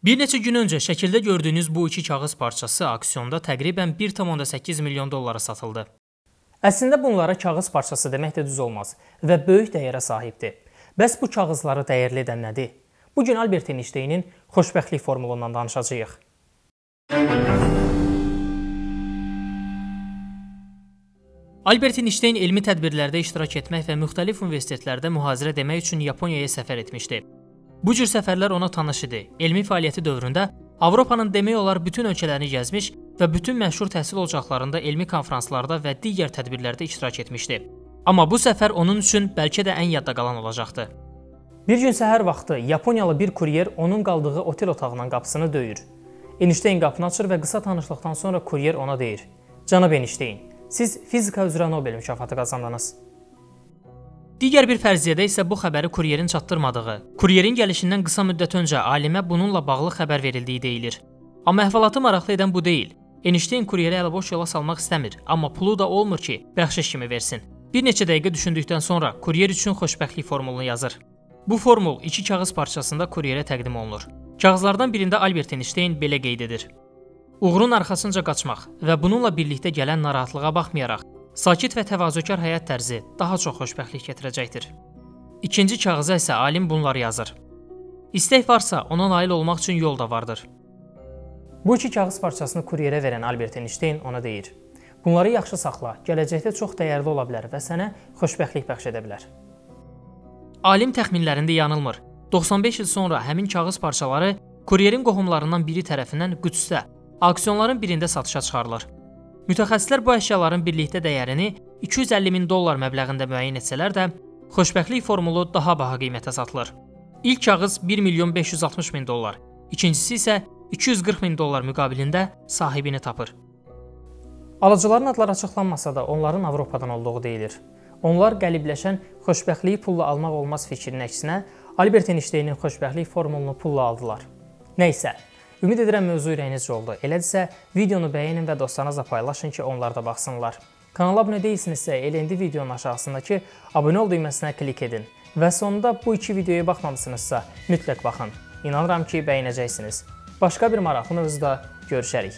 Bir neçə gün öncə şəkildə gördüyünüz bu iki kağız parçası auksionda təqribən 1,8 milyon dollara satıldı. Əslində bunlara kağız parçası demək də düz olmaz və böyük dəyərə sahibdir. Bəs bu kağızları dəyərli edən nədir? Bugün Albert Einstein'in xoşbəxtlik formulundan danışacağıq. Albert Einstein elmi tədbirlərdə iştirak etmək və müxtəlif universitetlərdə mühazirə demək üçün Yaponiyaya səfər etmişdi. Bu cür səfərlər ona tanış idi. Elmi fəaliyyəti dövründə Avropanın demək olar bütün ölkələrini gəzmiş və bütün məşhur təhsil ocaqlarında elmi konfranslarda və digər tədbirlərdə iştirak etmişdi. Amma bu səfər onun üçün bəlkə də ən yadda qalan olacaqdı. Bir gün səhər vaxtı Yaponiyalı bir kuryer onun qaldığı otel otağının qapısını döyür. Einstein qapını açır və qısa tanışlıqdan sonra kuryer ona deyir: "Cənab Einstein, siz fizika üzrə Nobel mükafatı qazandınız." Digər bir fərziyyədə isə bu xəbəri kuryerin çatdırmadığı, kuryerin gəlişindən qısa müddət öncə alimə bununla bağlı xəbər verildiyi deyilir. Amma əhvalatı maraqlı edən bu deyil. Einstein kuryeri əliboş yola salmaq istəmir, amma pulu da olmur ki, bəxşiş kimi versin. Bir neçə dəqiqə düşündükdən sonra kuryer üçün xoşbəxtlik formulunu yazır. Bu formul iki kağız parçasında kuryerə təqdim olunur. Kağızlardan birində Albert Einstein belə qeyd edir: "Uğurun arxasınca qaçmaq və bununla birlikdə gələn narahatlığa baxmayaraq, sakit və təvazökar həyat tərzi daha çox xoşbəxtlik gətirəcəkdir." İkinci kağıza isə alim bunları yazır: "İstək varsa ona nail olmaq üçün yol da vardır." Bu iki kağız parçasını kuryerə verən Albert Einstein ona deyir: "Bunları yaxşı saxla, gələcəkdə çox dəyərli ola bilər və sənə xoşbəxtlik bəxş edə bilər." Alim təxminlərində yanılmır. 95 il sonra həmin kağız parçaları kuryerin qohumlarından biri tərəfindən Qüdsdə, auksionların birində satışa çıxarılır. Mütəxəssislər bu əşyaların birlikdə dəyərini 250 min dollar məbləğində müəyyən etsələr də, xoşbəxtlik formulu daha baha qiymətə satılır. İlk kağız 1 milyon 560 min dollar, ikincisi isə 240 min dollar müqabilində sahibini tapır. Alıcıların adları açıqlanmasa da onların Avropadan olduğu deyilir. Onlar qəlibləşən xoşbəxtliyi pulla almaq olmaz fikrinin əksinə Albert Einsteinin xoşbəxtlik formulunu pulla aldılar. Nəysə, ümid edirəm mövzu ürəyinizcə oldu. Elədirsə, videonu bəyənin və dostlarınızla paylaşın ki, onlar da baxsınlar. Kanala abunə deyilsinizsə, elə indi videonun aşağısındakı abunə ol düyməsinə klik edin. Və sonunda bu iki videoya baxmamısınızsa, mütləq baxın. İnanıram ki, bəyənəcəksiniz. Başqa bir maraqlı mövzuda görüşərik.